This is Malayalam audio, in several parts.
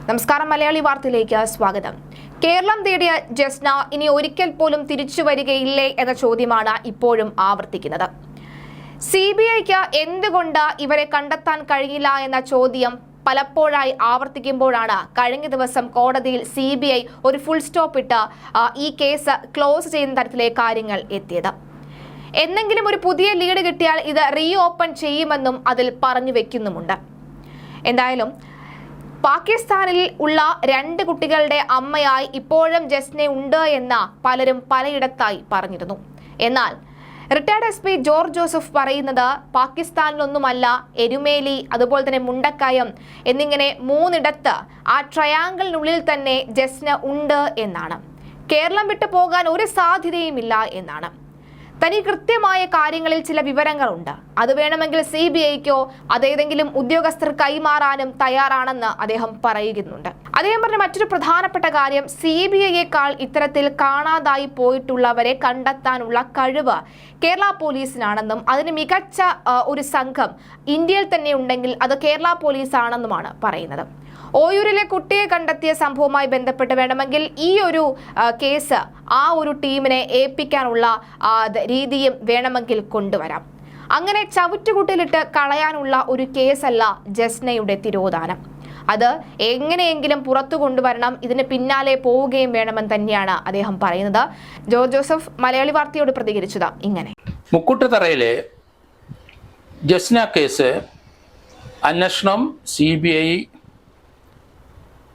നമസ്കാരം, മലയാളി വാർത്തയിലേക്ക് സ്വാഗതം. കേരളം തേടിയ ജസ്ന ഇനി ഒരിക്കൽ പോലും തിരിച്ചു വരികയില്ലേ എന്ന ചോദ്യമാണ് ഇപ്പോഴും ആവർത്തിക്കുന്നത്. CBIക്ക് എന്തുകൊണ്ട് ഇവരെ കണ്ടെത്താൻ കഴിയില്ല എന്ന ചോദ്യം പലപ്പോഴായി ആവർത്തിക്കുമ്പോഴാണ് കഴിഞ്ഞ ദിവസം കോടതിയിൽ CBI ഒരു ഫുൾ സ്റ്റോപ്പ് ഇട്ട് ഈ കേസ് ക്ലോസ് ചെയ്യുന്ന തരത്തിലേക്ക് കാര്യങ്ങൾ എത്തിയത്. എന്തെങ്കിലും ഒരു പുതിയ ലീഡ് കിട്ടിയാൽ ഇത് റീ ഓപ്പൺ ചെയ്യുമെന്നും അതിൽ പറഞ്ഞു വെക്കുന്നുമുണ്ട്. എന്തായാലും പാകിസ്ഥാനിൽ ഉള്ള 2 കുട്ടികളുടെ അമ്മയായി ഇപ്പോഴും ജസ്ന ഉണ്ട് എന്ന് പലരും പലയിടത്തായി പറഞ്ഞിരുന്നു. എന്നാൽ റിട്ടയർഡ് SP ജോർജ് ജോസഫ് പറയുന്നത് പാകിസ്ഥാനിലൊന്നുമല്ല, എരുമേലി, അതുപോലെ തന്നെ മുണ്ടക്കയം എന്നിങ്ങനെ 3 ആ ട്രയാങ്കിളിനുള്ളിൽ തന്നെ ജസ്ന ഉണ്ട് എന്നാണ്. കേരളം വിട്ടു പോകാൻ ഒരു സാധ്യതയുമില്ല എന്നാണ്. തനി കൃത്യമായ കാര്യങ്ങളിൽ ചില വിവരങ്ങളുണ്ട്, അത് വേണമെങ്കിൽ CBIക്കോ അതേതെങ്കിലും ഉദ്യോഗസ്ഥർ കൈമാറാനും തയ്യാറാണെന്ന് അദ്ദേഹം പറയുന്നുണ്ട്. അദ്ദേഹം പറഞ്ഞ മറ്റൊരു പ്രധാനപ്പെട്ട കാര്യം, CBIയേക്കാൾ ഇത്തരത്തിൽ കാണാതായി പോയിട്ടുള്ളവരെ കണ്ടെത്താനുള്ള കഴിവ് കേരള പോലീസിനാണെന്നും അതിന് മികച്ച ഒരു സംഘം ഇന്ത്യയിൽ തന്നെ ഉണ്ടെങ്കിൽ അത് കേരള പോലീസ് ആണെന്നുമാണ് പറയുന്നത്. ഓയൂരിലെ കുട്ടിയെ കണ്ടെത്തിയ സംഭവവുമായി ബന്ധപ്പെട്ട് വേണമെങ്കിൽ ഈ ഒരു കേസ് ആ ഒരു ടീമിനെ ഏൽപ്പിക്കാനുള്ള രീതിയും വേണമെങ്കിൽ കൊണ്ടുവരാം. അങ്ങനെ ചവിറ്റുകുട്ടിലിട്ട് കളയാനുള്ള ഒരു കേസല്ല ജസ്നയുടെ തിരോധാനം. അത് എങ്ങനെയെങ്കിലും പുറത്തു കൊണ്ടുവരണം, ഇതിന് പിന്നാലെ പോവുകയും വേണമെന്ന് തന്നെയാണ് അദ്ദേഹം പറയുന്നത്. ജോർജ് ജോസഫ് മലയാളി വാർത്തയോട് പ്രതികരിച്ചത് ഇങ്ങനെ: മുക്കുട്ടുതറയിലെ ജസ്ന കേസ് അന്വേഷണം CBI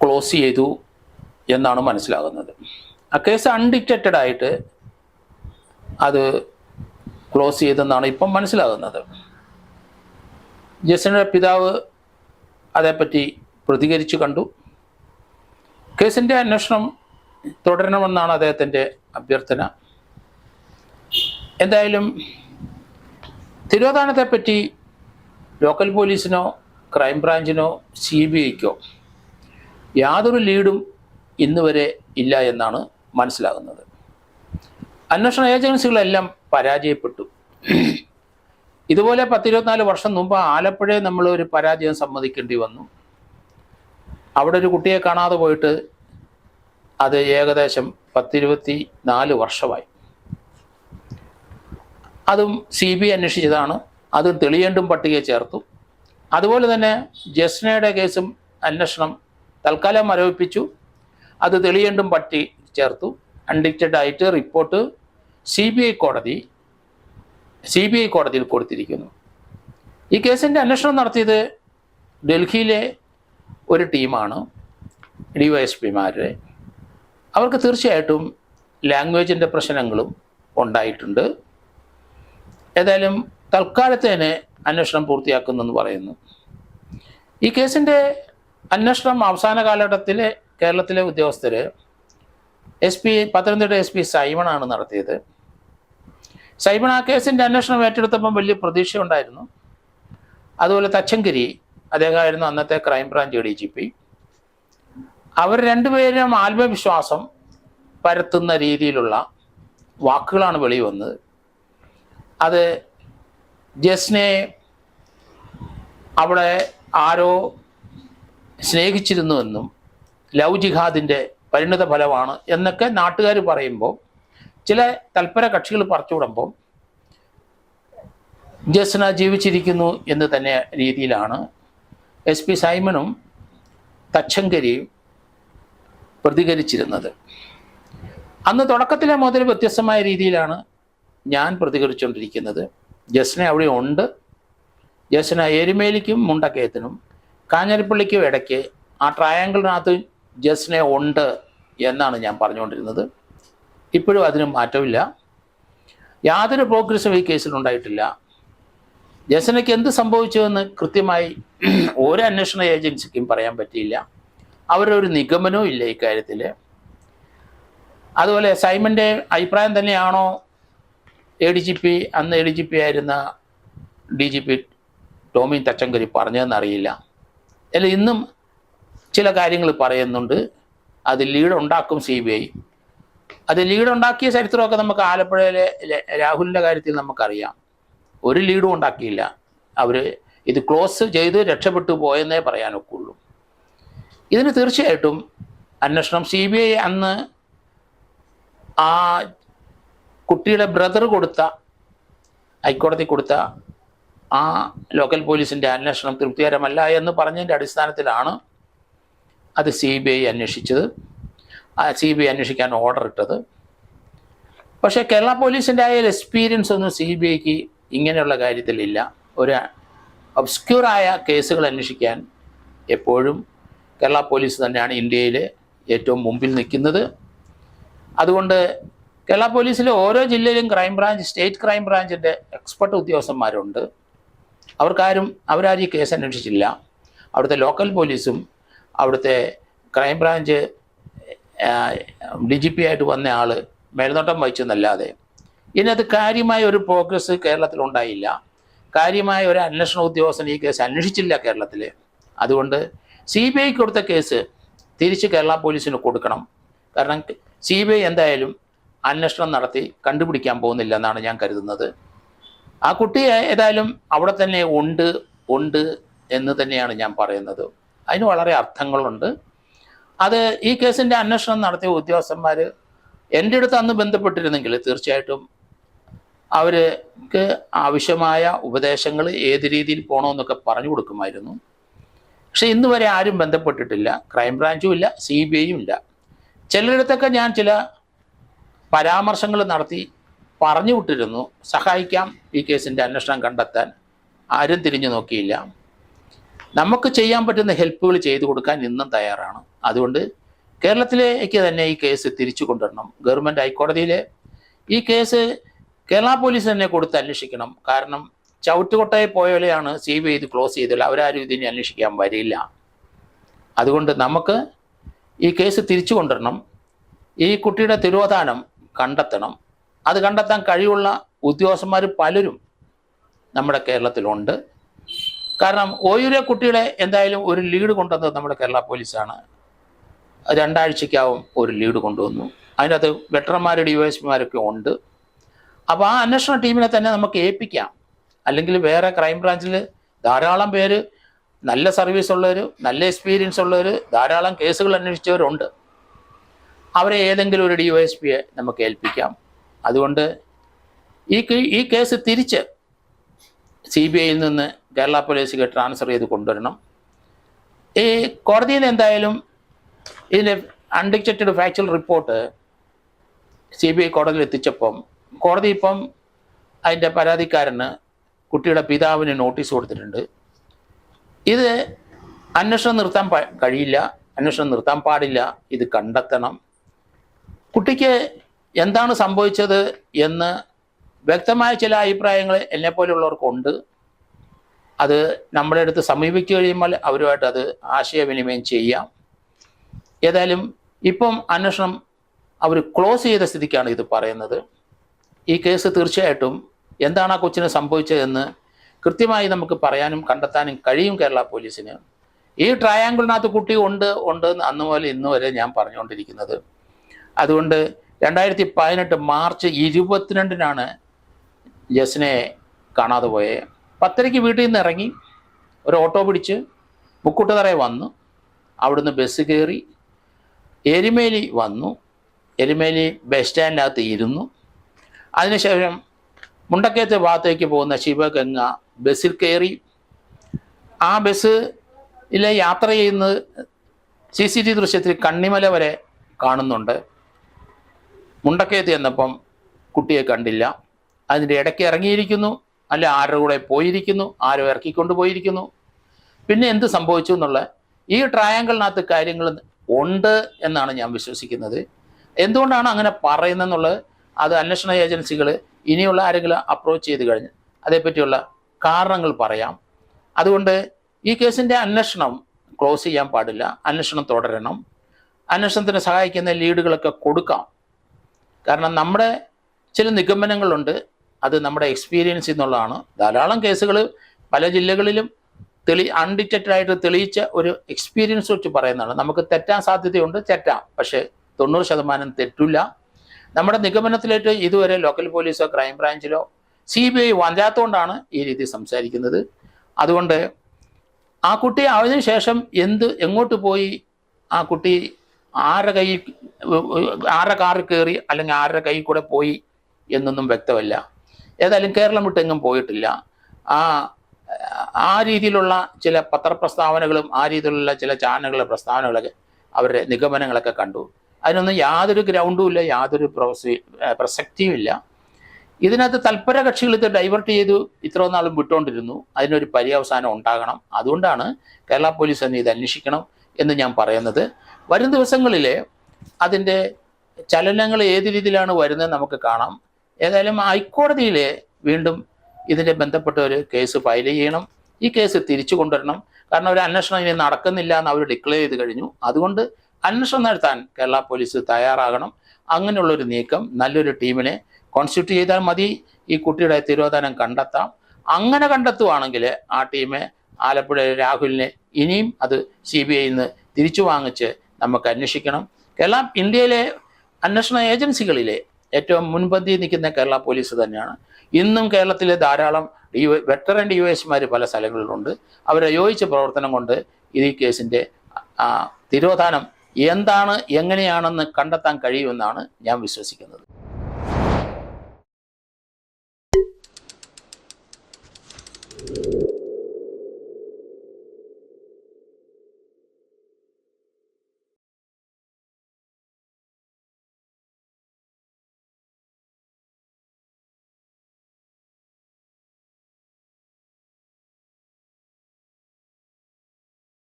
ക്ലോസ് ചെയ്തു എന്നാണ് മനസ്സിലാകുന്നത്. ആ കേസ് അൺഡിറ്റക്റ്റഡ് ആയിട്ട് അത് ക്ലോസ് ചെയ്തെന്നാണ് ഇപ്പം മനസ്സിലാകുന്നത്. ജസ്നയുടെ പിതാവ് അതേപ്പറ്റി പ്രതികരിച്ചു കണ്ടു. കേസിൻ്റെ അന്വേഷണം തുടരണമെന്നാണ് അദ്ദേഹത്തിൻ്റെ അഭ്യർത്ഥന. എന്തായാലും തിരോധാനത്തെപ്പറ്റി ലോക്കൽ പോലീസിനോ ക്രൈംബ്രാഞ്ചിനോ CBIക്കോ യാതൊരു ലീഡും ഇന്നുവരെ ഇല്ല എന്നാണ് മനസ്സിലാകുന്നത്. അന്വേഷണ ഏജൻസികളെല്ലാം പരാജയപ്പെട്ടു. ഇതുപോലെ 10-24 വർഷം മുമ്പ് ആലപ്പുഴയിൽ നമ്മൾ ഒരു പരാജയം സമ്മതിക്കേണ്ടി വന്നു. അവിടെ ഒരു കുട്ടിയെ കാണാതെ പോയിട്ട് അത് ഏകദേശം 10-24 വർഷമായി. അതും CBI അന്വേഷിച്ചതാണ്. അതും തെളിയേണ്ടും പട്ടികയെ ചേർത്തു. അതുപോലെ തന്നെ ജസ്നയുടെ കേസും അന്വേഷണം തൽക്കാലം മരവിപ്പിച്ചു. അത് തെളിയേണ്ടും പട്ടി ചേർത്തു. അൺഡിക്റ്റഡ് ആയിട്ട് റിപ്പോർട്ട് CBI കോടതിയിൽ കൊടുത്തിരിക്കുന്നു. ഈ കേസിൻ്റെ അന്വേഷണം നടത്തിയത് ഡൽഹിയിലെ ഒരു ടീമാണ്, DYSPമാരുടെ. അവർക്ക് തീർച്ചയായിട്ടും ലാംഗ്വേജിൻ്റെ പ്രശ്നങ്ങളും ഉണ്ടായിട്ടുണ്ട്. ഏതായാലും തൽക്കാലത്തേന് അന്വേഷണം പൂർത്തിയാക്കുന്നെന്ന് പറയുന്നു. ഈ കേസിൻ്റെ അന്വേഷണം അവസാന കാലഘട്ടത്തിലെ കേരളത്തിലെ ഉദ്യോഗസ്ഥർ പത്തനംതിട്ട SP സൈമണാണ് നടത്തിയത്. സൈമൺ ആ കേസിൻ്റെ അന്വേഷണം ഏറ്റെടുത്തപ്പം വലിയ പ്രതീക്ഷ ഉണ്ടായിരുന്നു. അതുപോലെ തച്ചങ്കരി, അദ്ദേഹമായിരുന്നു അന്നത്തെ ക്രൈംബ്രാഞ്ച് DGP. അവർ രണ്ടുപേരും ആത്മവിശ്വാസം പരത്തുന്ന രീതിയിലുള്ള വാക്കുകളാണ് വെളി വന്നത്. അത് ജസ്നയെ അവിടെ ആരോ സ്നേഹിച്ചിരുന്നുവെന്നും ലവ് ജിഹാദിൻ്റെ പരിണിത ഫലമാണ് എന്നൊക്കെ നാട്ടുകാർ പറയുമ്പോൾ, ചില തൽപര കക്ഷികൾ പറിച്ചുവിടുമ്പോൾ ജസ്ന ജീവിച്ചിരിക്കുന്നു എന്ന് തന്നെ രീതിയിലാണ് SP സൈമണും തച്ചങ്കരിയും പ്രതികരിച്ചിരുന്നത്. അന്ന് തുടക്കത്തിലെ മുതൽ വ്യത്യസ്തമായ രീതിയിലാണ് ഞാൻ പ്രതികരിച്ചുകൊണ്ടിരിക്കുന്നത്. ജസ്ന അവിടെ ഉണ്ട്. ജസ്ന എരുമേലിക്കും മുണ്ടക്കയത്തിനും കാഞ്ഞിരപ്പള്ളിക്കും ഇടയ്ക്ക് ആ ട്രയാങ്കിളിനകത്ത് ജസ്ന ഉണ്ട് എന്നാണ് ഞാൻ പറഞ്ഞുകൊണ്ടിരുന്നത്. ഇപ്പോഴും അതിന് മാറ്റമില്ല. യാതൊരു പ്രോഗ്രസ്സും ഈ കേസിലുണ്ടായിട്ടില്ല. ജസ്നയ്ക്ക് എന്ത് സംഭവിച്ചുവെന്ന് കൃത്യമായി ഒരു അന്വേഷണ ഏജൻസിക്കും പറയാൻ പറ്റിയില്ല. അവരുടെ ഒരു നിഗമനവും ഇല്ല ഇക്കാര്യത്തിൽ. അതുപോലെ സൈമൻ്റെ അഭിപ്രായം തന്നെയാണോ അന്ന് ADGP ആയിരുന്ന DGP ടോമി തച്ചങ്കരി പറഞ്ഞതെന്നറിയില്ല. അല്ല, ഇന്നും ചില കാര്യങ്ങൾ പറയുന്നുണ്ട്. അത് ലീഡ് ഉണ്ടാക്കും CBI. അത് ലീഡ് ഉണ്ടാക്കിയ ചരിത്രമൊക്കെ നമുക്ക് ആലപ്പുഴയിലെ രാഹുലിൻ്റെ കാര്യത്തിൽ നമുക്കറിയാം. ഒരു ലീഡും ഉണ്ടാക്കിയില്ല. അവർ ഇത് ക്ലോസ് ചെയ്ത് രക്ഷപ്പെട്ടു പോയെന്നേ പറയാനൊക്കുള്ളൂ. ഇതിന് തീർച്ചയായിട്ടും അന്വേഷണം CBI അന്ന് ആ കുട്ടിയുടെ ബ്രദർ കൊടുത്ത ഹൈക്കോടതി കൊടുത്ത ആ ലോക്കൽ പോലീസിൻ്റെ അന്വേഷണം തൃപ്തികരമല്ല എന്ന് പറഞ്ഞതിൻ്റെ അടിസ്ഥാനത്തിലാണ് അത് CBI അന്വേഷിച്ചത്. CBI അന്വേഷിക്കാൻ ഓർഡർ ഇട്ടത്. പക്ഷേ കേരള പോലീസിൻ്റെ ആയ എക്സ്പീരിയൻസ് ഒന്നും CBIക്ക് ഇങ്ങനെയുള്ള കാര്യത്തിലില്ല. ഒരു ഒബ്സ്ക്യൂറായ കേസുകൾ അന്വേഷിക്കാൻ എപ്പോഴും കേരള പോലീസ് തന്നെയാണ് ഇന്ത്യയിൽ ഏറ്റവും മുമ്പിൽ നിൽക്കുന്നത്. അതുകൊണ്ട് കേരള പോലീസിലെ ഓരോ ജില്ലയിലും സ്റ്റേറ്റ് ക്രൈം ബ്രാഞ്ചിൻ്റെ എക്സ്പെർട്ട് ഉദ്യോഗസ്ഥന്മാരുണ്ട്. അവരാരും ഈ കേസ് അന്വേഷിച്ചില്ല. അവിടുത്തെ ലോക്കൽ പോലീസും അവിടുത്തെ ക്രൈം ബ്രാഞ്ച് DGP ആയിട്ട് വന്ന ആൾ മേൽനോട്ടം വഹിച്ചെന്നല്ലാതെ ഇതിനകത്ത് കാര്യമായ ഒരു പ്രോഗ്രസ് കേരളത്തിലുണ്ടായില്ല. കാര്യമായ ഒരു അന്വേഷണ ഉദ്യോഗസ്ഥൻ ഈ കേസ് അന്വേഷിച്ചില്ല കേരളത്തിൽ. അതുകൊണ്ട് CBI കൊടുത്ത കേസ് തിരിച്ച് കേരള പോലീസിന് കൊടുക്കണം. കാരണം CBI എന്തായാലും അന്വേഷണം നടത്തി കണ്ടുപിടിക്കാൻ പോകുന്നില്ല എന്നാണ് ഞാൻ കരുതുന്നത്. ആ കുട്ടി ഏതായാലും അവിടെ തന്നെ ഉണ്ട് എന്ന് തന്നെയാണ് ഞാൻ പറയുന്നത്. അതിന് വളരെ അർത്ഥങ്ങളുണ്ട്. അത് ഈ കേസിൻ്റെ അന്വേഷണം നടത്തിയ ഉദ്യോഗസ്ഥന്മാർ എൻ്റെ അടുത്ത് അന്ന് ബന്ധപ്പെട്ടിരുന്നെങ്കിൽ തീർച്ചയായിട്ടും അവർക്ക് ആവശ്യമായ ഉപദേശങ്ങൾ ഏത് രീതിയിൽ പോകണമെന്നൊക്കെ പറഞ്ഞു കൊടുക്കുമായിരുന്നു. പക്ഷെ ഇന്ന് വരെ ആരും ബന്ധപ്പെട്ടിട്ടില്ല. ക്രൈം ബ്രാഞ്ചും ഇല്ല, CBIയും ഇല്ല. ചിലയിടത്തൊക്കെ ഞാൻ ചില പരാമർശങ്ങൾ നടത്തി പറഞ്ഞു വിട്ടിരുന്നു, സഹായിക്കാം ഈ കേസിൻ്റെ അന്വേഷണം കണ്ടെത്താൻ. ആരും തിരിഞ്ഞു നോക്കിയില്ല. നമുക്ക് ചെയ്യാൻ പറ്റുന്ന ഹെൽപ്പുകൾ ചെയ്തു കൊടുക്കാൻ ഇന്നും തയ്യാറാണ്. അതുകൊണ്ട് കേരളത്തിലേക്ക് തന്നെ ഈ കേസ് തിരിച്ചു കൊണ്ടുവരണം. ഗവൺമെൻറ് ഹൈക്കോടതിയിലെ ഈ കേസ് കേരള പോലീസ് തന്നെ കൊടുത്ത് അന്വേഷിക്കണം. കാരണം ചവിട്ടുകൊട്ടയെ പോലെയാണ് CBI ഇത് ക്ലോസ് ചെയ്തില്ല. അവരാരും ഇതിനെ അന്വേഷിക്കാൻ വരില്ല. അതുകൊണ്ട് നമുക്ക് ഈ കേസ് തിരിച്ചു കൊണ്ടുവരണം. ഈ കുട്ടിയുടെ തിരോധാനം കണ്ടെത്തണം. അത് കണ്ടെത്താൻ കഴിവുള്ള ഉദ്യോഗസ്ഥന്മാർ പലരും നമ്മുടെ കേരളത്തിലുണ്ട്. കാരണം ഓയൂരെ കുട്ടിയുടെ എന്തായാലും ഒരു ലീഡ് കൊണ്ടുവന്നത് നമ്മുടെ കേരള പോലീസാണ്. 2 ആഴ്ചയ്ക്കാവും ഒരു ലീഡ് കൊണ്ടുവന്നു. അതിനകത്ത് വെറ്ററന്മാർ DYSPമാരൊക്കെ ഉണ്ട്. അപ്പോൾ ആ അന്വേഷണ ടീമിനെ തന്നെ നമുക്ക് ഏൽപ്പിക്കാം. അല്ലെങ്കിൽ വേറെ ക്രൈം ബ്രാഞ്ചിൽ ധാരാളം പേര് നല്ല സർവീസ് ഉള്ളവർ, നല്ല എക്സ്പീരിയൻസ് ഉള്ളവർ, ധാരാളം കേസുകൾ അന്വേഷിച്ചവരുണ്ട്. അവരെ ഏതെങ്കിലും ഒരു DYSPയെ നമുക്ക് ഏൽപ്പിക്കാം. അതുകൊണ്ട് ഈ കേസ് തിരിച്ച് CBIയിൽ നിന്ന് കേരള പോലീസിലേക്ക് ട്രാൻസ്ഫർ ചെയ്ത് കൊണ്ടുവരണം. ഈ കോടതിയിൽ എന്തായാലും ഇതിൻ്റെ അൺഡിക്റ്റഡ് ഫാക്ച്വൽ റിപ്പോർട്ട് CBI കോടതിയിൽ എത്തിച്ചപ്പം കോടതി ഇപ്പം അതിൻ്റെ പരാതിക്കാരന് കുട്ടിയുടെ പിതാവിന് നോട്ടീസ് കൊടുത്തിട്ടുണ്ട്. ഇത് അന്വേഷണം നിർത്താൻ കഴിയില്ല, അന്വേഷണം നിർത്താൻ പാടില്ല, ഇത് കണ്ടെത്തണം. കുട്ടിക്ക് എന്താണ് സംഭവിച്ചത് എന്ന് വ്യക്തമായ ചില അഭിപ്രായങ്ങൾ എന്നെപ്പോലുള്ളവർക്കുണ്ട്. അത് നമ്മുടെ അടുത്ത് സമീപിച്ചു കഴിയുമ്പോൾ അവരുമായിട്ട് അത് ആശയവിനിമയം ചെയ്യാം. ഏതായാലും ഇപ്പം അന്വേഷണം അവർ ക്ലോസ് ചെയ്ത സ്ഥിതിക്കാണ് ഇത് പറയുന്നത്. ഈ കേസ് തീർച്ചയായിട്ടും എന്താണ് ആ കൊച്ചിന് സംഭവിച്ചതെന്ന് കൃത്യമായി നമുക്ക് പറയാനും കണ്ടെത്താനും കഴിയും കേരള പോലീസിന്. ഈ ട്രയാങ്കിളിനകത്ത് കുട്ടി ഉണ്ട് അന്ന് മുതൽ ഇന്ന് വരെ ഞാൻ പറഞ്ഞുകൊണ്ടിരിക്കുന്നത്. അതുകൊണ്ട് 2018 മാർച്ച് 22-നാണ് ജസ്നെ കാണാതെ പോയത്. 10:30 വീട്ടിൽ നിന്ന് ഇറങ്ങി ഒരു ഓട്ടോ പിടിച്ച് മുക്കുട്ടുതറയിൽ വന്നു. അവിടുന്ന് ബസ് കയറി എരുമേലി വന്നു. എരുമേലി ബസ് സ്റ്റാൻഡിനകത്ത് ഇരുന്നു. അതിനുശേഷം മുണ്ടക്കയത്തെ ഭാഗത്തേക്ക് പോകുന്ന ശിവഗംഗ ബസ്സിൽ കയറി. ആ ബസ്സിലെ യാത്ര ചെയ്യുന്നത് CCTV ദൃശ്യത്തിൽ കണ്ണിമല വരെ കാണുന്നുണ്ട്. മുണ്ടക്കയത്ത് ചെന്നപ്പം കുട്ടിയെ കണ്ടില്ല. അതിൻ്റെ ഇടയ്ക്ക് ഇറങ്ങിയിരിക്കുന്നു, അല്ല ആരുടെ കൂടെ പോയിരിക്കുന്നു, ആരോ ഇറക്കിക്കൊണ്ട് പോയിരിക്കുന്നു. പിന്നെ എന്ത് സംഭവിച്ചു എന്നുള്ള ഈ ട്രയാങ്കിളിനകത്ത് കാര്യങ്ങൾ ഉണ്ട് എന്നാണ് ഞാൻ വിശ്വസിക്കുന്നത്. എന്തുകൊണ്ടാണ് അങ്ങനെ പറയുന്നതെന്നുള്ളത് അത് അന്വേഷണ ഏജൻസികൾ ഇനിയുള്ള ആരെങ്കിലും അപ്രോച്ച് ചെയ്ത് കഴിഞ്ഞ് അതേപ്പറ്റിയുള്ള കാരണങ്ങൾ പറയാം. അതുകൊണ്ട് ഈ കേസിൻ്റെ അന്വേഷണം ക്ലോസ് ചെയ്യാൻ പാടില്ല, അന്വേഷണം തുടരണം. അന്വേഷണത്തിന് സഹായിക്കുന്ന ലീഡുകളൊക്കെ കൊടുക്കാം. കാരണം നമ്മുടെ ചില നിഗമനങ്ങളുണ്ട്, അത് നമ്മുടെ എക്സ്പീരിയൻസ് എന്നുള്ളതാണ്. ധാരാളം കേസുകൾ പല ജില്ലകളിലും അൺഡിറ്റക്റ്റഡ് ആയിട്ട് തെളിയിച്ച ഒരു എക്സ്പീരിയൻസ് വെച്ച് പറയുന്നതാണ്. നമുക്ക് തെറ്റാൻ സാധ്യതയുണ്ട്, തെറ്റാം, പക്ഷേ 90% തെറ്റില്ല. നമ്മുടെ നിഗമനത്തിലേക്ക് ഇതുവരെ ലോക്കൽ പോലീസോ ക്രൈം ബ്രാഞ്ചിലോ CBI വരാത്തതുകൊണ്ടാണ് ഈ രീതി സംസാരിക്കുന്നത്. അതുകൊണ്ട് ആ കുട്ടി അതിനുശേഷം എങ്ങോട്ട് പോയി ആ കുട്ടി ആരുടെ കാറിൽ കയറി അല്ലെങ്കിൽ ആരുടെ കയ്യിൽ കൂടെ പോയി എന്നൊന്നും വ്യക്തമല്ല. ഏതായാലും കേരളം വിട്ടെങ്ങും പോയിട്ടില്ല. ആ രീതിയിലുള്ള ചില പത്രപ്രസ്താവനകളും ആ രീതിയിലുള്ള ചില ചാനലുകളുടെ പ്രസ്താവനകളൊക്കെ അവരുടെ നിഗമനങ്ങളൊക്കെ കണ്ടു. അതിനൊന്നും യാതൊരു ഗ്രൗണ്ടും ഇല്ല, യാതൊരു പ്രസക്തിയും ഇല്ല. ഇതിനകത്ത് തൽപര കക്ഷികൾ ഇത് ഡൈവേർട്ട് ചെയ്തു ഇത്രയും നാളും വിട്ടുകൊണ്ടിരുന്നു. അതിനൊരു പര്യവസാനം ഉണ്ടാകണം. അതുകൊണ്ടാണ് കേരള പോലീസ് തന്നെ ഇത് അന്വേഷിക്കണം എന്ന് ഞാൻ പറയുന്നത്. വരും ദിവസങ്ങളിൽ അതിൻ്റെ ചലനങ്ങൾ ഏത് രീതിയിലാണ് വരുന്നത് നമുക്ക് കാണാം. ഏതായാലും ഹൈക്കോടതിയിൽ വീണ്ടും ഇതിൻ്റെ ബന്ധപ്പെട്ട ഒരു കേസ് ഫയൽ ചെയ്യണം. ഈ കേസ് തിരിച്ചു കൊണ്ടുവരണം. കാരണം ഒരു അന്വേഷണം ഇനി നടക്കുന്നില്ല എന്ന് അവർ ഡിക്ലെയർ ചെയ്ത് കഴിഞ്ഞു. അതുകൊണ്ട് അന്വേഷണം നടത്താൻ കേരള പോലീസ് തയ്യാറാകണം. അങ്ങനെയുള്ളൊരു നീക്കം നല്ലൊരു ടീമിനെ കോൺസ്റ്റിറ്റ്യൂട്ട് ചെയ്താൽ മതി. ഈ കുട്ടിയുടെ തിരോധാനം കണ്ടെത്താം. അങ്ങനെ കണ്ടെത്തുവാണെങ്കിൽ ആ ടീമെ ആലപ്പുഴ രാഹുലിനെ ഇനിയും അത് CBI നിന്ന് തിരിച്ചു വാങ്ങിച്ച് നമുക്ക് അന്വേഷിക്കണം. ഇന്ത്യയിലെ അന്വേഷണ ഏജൻസികളിലെ ഏറ്റവും മുൻപന്തി നിൽക്കുന്ന കേരള പോലീസ് തന്നെയാണ്. ഇന്നും കേരളത്തിലെ ധാരാളം വെറ്ററൻ DYSമാർ പല സ്ഥലങ്ങളിലുണ്ട്. അവരെ യോജിച്ച പ്രവർത്തനം കൊണ്ട് ഈ കേസിൻ്റെ തിരോധാനം എന്താണ് എങ്ങനെയാണെന്ന് കണ്ടെത്താൻ കഴിയുമെന്നാണ് ഞാൻ വിശ്വസിക്കുന്നത്.